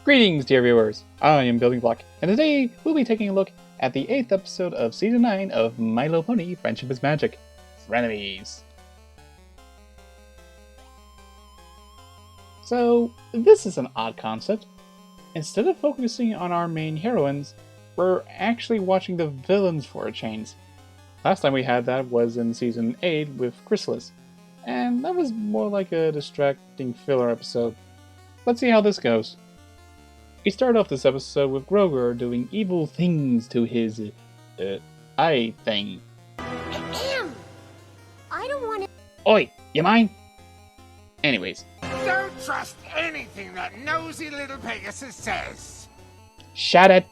Greetings, dear viewers! I am Building Block, and today we'll be taking a look at the 8th episode of Season 9 of My Little Pony Friendship is Magic, Frenemies. So, this is an odd concept. Instead of focusing on our main heroines, we're actually watching the villains for a change. Last time we had that was in Season 8 with Chrysalis, and that was more like a distracting filler episode. Let's see how this goes. We start off this episode with Grover doing evil things to his, eye thing. I don't want to. Oi, you mind? Anyways. Don't trust anything that nosy little Pegasus says. Shut it!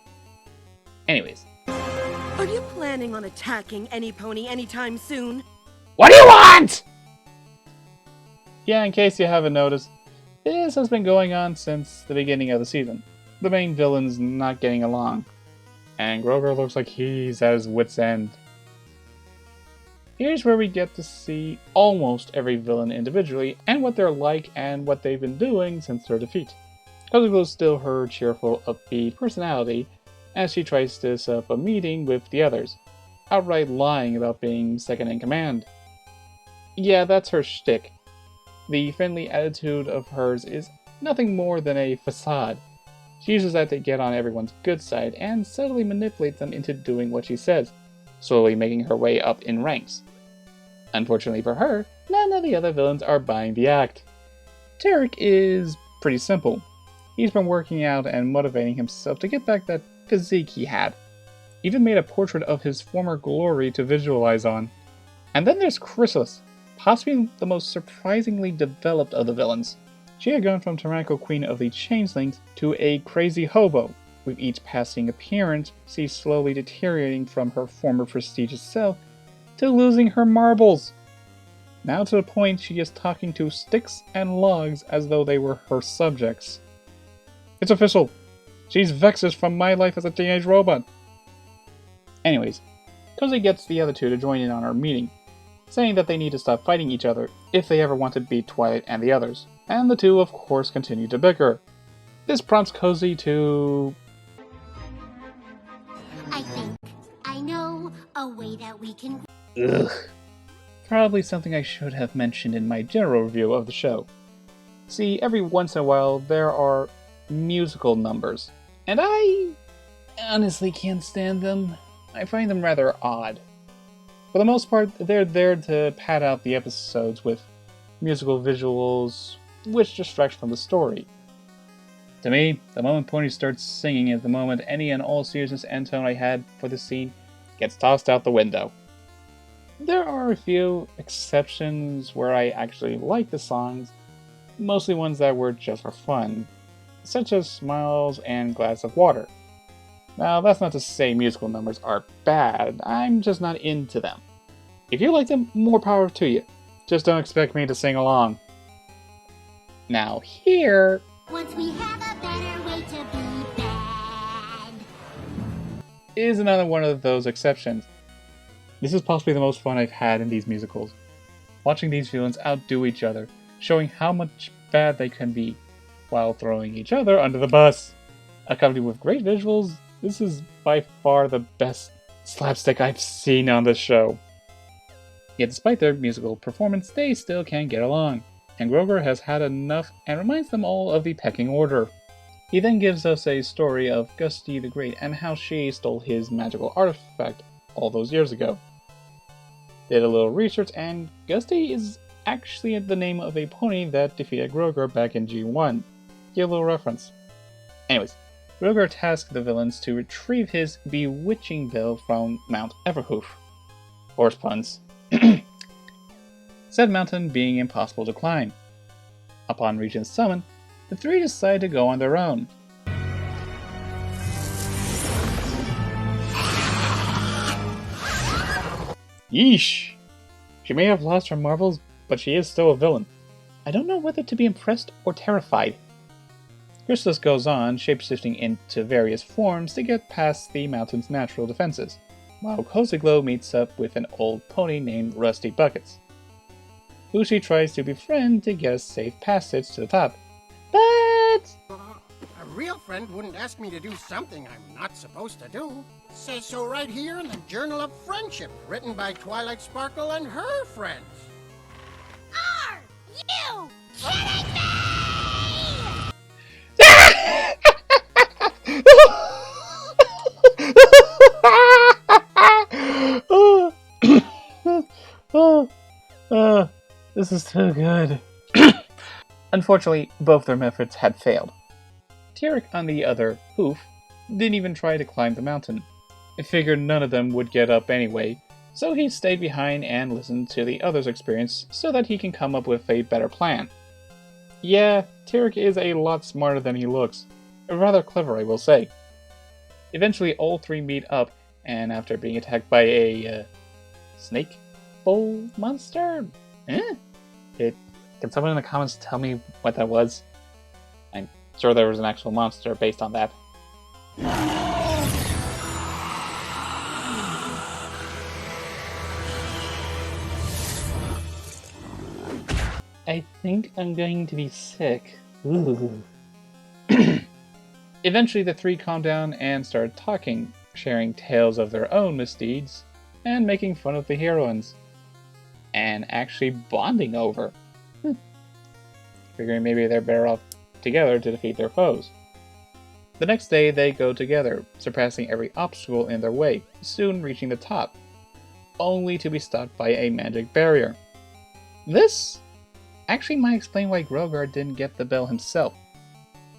Anyways. Are you planning on attacking any pony anytime soon? What do you want?! Yeah, in case you haven't noticed, this has been going on since the beginning of the season. The main villain's not getting along, and Grover looks like he's at his wit's end. Here's where we get to see almost every villain individually, and what they're like and what they've been doing since their defeat. Koziglow's still her cheerful, upbeat personality, as she tries to set up a meeting with the others, outright lying about being second in command. Yeah, that's her shtick. The friendly attitude of hers is nothing more than a facade. She uses that to get on everyone's good side and subtly manipulates them into doing what she says, slowly making her way up in ranks. Unfortunately for her, none of the other villains are buying the act. Tarek is pretty simple. He's been working out and motivating himself to get back that physique he had. Even made a portrait of his former glory to visualize on. And then there's Chrysalis, possibly the most surprisingly developed of the villains. She had gone from tyrannical queen of the changelings to a crazy hobo, with each passing appearance she slowly deteriorating from her former prestigious self to losing her marbles. Now to the point she is talking to sticks and logs as though they were her subjects. It's official! She's Vexus from My Life as a Teenage Robot! Anyways, Cozy gets the other two to join in on our meeting, saying that they need to stop fighting each other if they ever want to beat Twilight and the others, and the two of course continue to bicker. This prompts Cozy to... I think I know a way that we can. Ugh. Probably something I should have mentioned in my general review of the show. See, every once in a while there are musical numbers, and I honestly can't stand them. I find them rather odd. For the most part, they're there to pad out the episodes with musical visuals, which distracts from the story. To me, the moment Pony starts singing is the moment any and all seriousness and tone I had for this scene gets tossed out the window. There are a few exceptions where I actually like the songs, mostly ones that were just for fun, such as Smiles and Glass of Water. Now, that's not to say musical numbers are bad, I'm just not into them. If you like them, more power to you. Just don't expect me to sing along. Now here... Once we have a better way to be bad. Is another one of those exceptions. This is possibly the most fun I've had in these musicals. Watching these villains outdo each other, showing how much bad they can be, while throwing each other under the bus. Accompanied with great visuals, this is by far the best slapstick I've seen on the show. Yet despite their musical performance, they still can't get along, and Grover has had enough and reminds them all of the pecking order. He then gives us a story of Gusty the Great and how she stole his magical artifact all those years ago. Did a little research, and Gusty is actually the name of a pony that defeated Grover back in G1. Give a little reference. Anyways, Grover tasked the villains to retrieve his bewitching bill from Mount Everhoof. Horse puns. Said mountain being impossible to climb. Upon reaching the summit, the three decide to go on their own. Yeesh! She may have lost her marbles, but she is still a villain. I don't know whether to be impressed or terrified. Chrysalis goes on, shapeshifting into various forms to get past the mountain's natural defenses, while Koziglow meets up with an old pony named Rusty Buckets, who she tries to befriend to get a safe passage to the top. But A real real friend wouldn't ask me to do something I'm not supposed to do. Says so right here in the Journal of Friendship, written by Twilight Sparkle and her friends. Are you kidding me? This is too good. Unfortunately, both their methods had failed. Tarek, on the other hoof, didn't even try to climb the mountain. He figured none of them would get up anyway, so he stayed behind and listened to the others' experience so that he can come up with a better plan. Yeah, Tarek is a lot smarter than he looks. Rather clever, I will say. Eventually, all three meet up, and after being attacked by a snake bull monster? Can someone in the comments tell me what that was? I'm sure there was an actual monster based on that. I think I'm going to be sick. Ooh. Eventually, the three calmed down and started talking, sharing tales of their own misdeeds, and making fun of the heroines. And actually bonding over. Figuring maybe they're better off together to defeat their foes. The next day, they go together, surpassing every obstacle in their way, soon reaching the top, only to be stopped by a magic barrier. This actually might explain why Grogar didn't get the bell himself.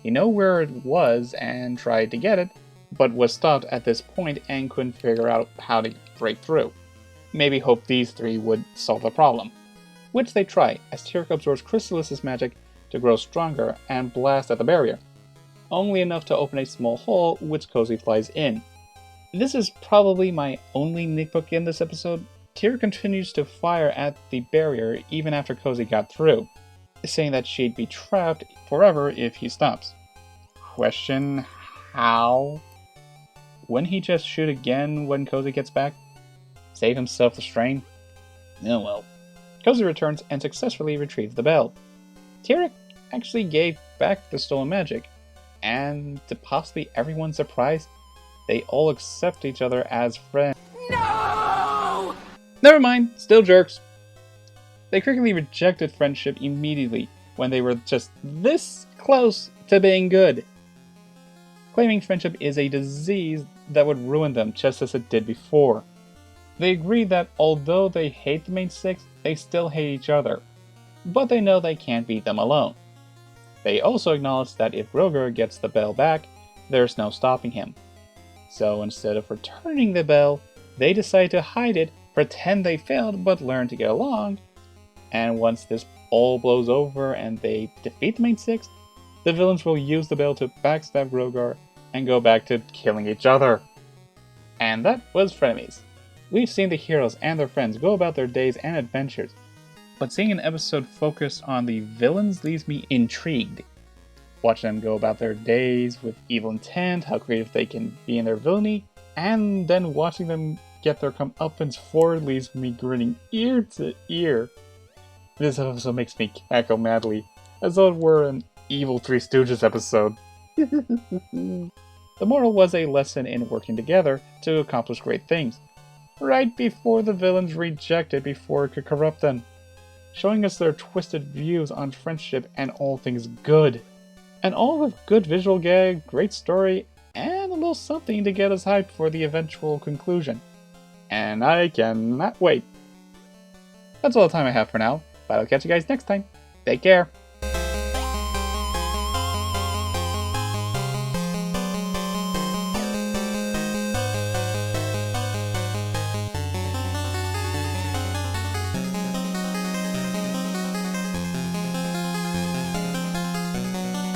He knew where it was and tried to get it, but was stopped at this point and couldn't figure out how to break through. Maybe hope these three would solve the problem. Which they try, as Tarek absorbs Chrysalis' magic to grow stronger and blast at the barrier, only enough to open a small hole which Cozy flies in. This is probably my only nitpick in this episode. Tarek continues to fire at the barrier even after Cozy got through, saying that she'd be trapped forever if he stops. Question: how? Wouldn't he just shoot again when Cozy gets back? Save himself the strain? Oh well. Cozy returns and successfully retrieves the bell. Tarek actually gave back the stolen magic, and to possibly everyone's surprise, they all accept each other as friends. No! Never mind, still jerks. They quickly rejected friendship immediately when they were just this close to being good. Claiming friendship is a disease that would ruin them just as it did before. They agree that although they hate the main six, they still hate each other, but they know they can't beat them alone. They also acknowledge that if Grogar gets the bell back, there's no stopping him. So instead of returning the bell, they decide to hide it, pretend they failed but learn to get along, and once this all blows over and they defeat the main six, the villains will use the bell to backstab Grogar and go back to killing each other. And that was Frenemies. We've seen the heroes and their friends go about their days and adventures, but seeing an episode focused on the villains leaves me intrigued. Watching them go about their days with evil intent, how creative they can be in their villainy, and then watching them get their comeuppance forward leaves me grinning ear to ear. This episode makes me cackle madly, as though it were an evil Three Stooges episode. The moral was a lesson in working together to accomplish great things, right before the villains reject it before it could corrupt them, showing us their twisted views on friendship and all things good. And all with good visual gag, great story, and a little something to get us hyped for the eventual conclusion. And I cannot wait. That's all the time I have for now, but I'll catch you guys next time. Take care!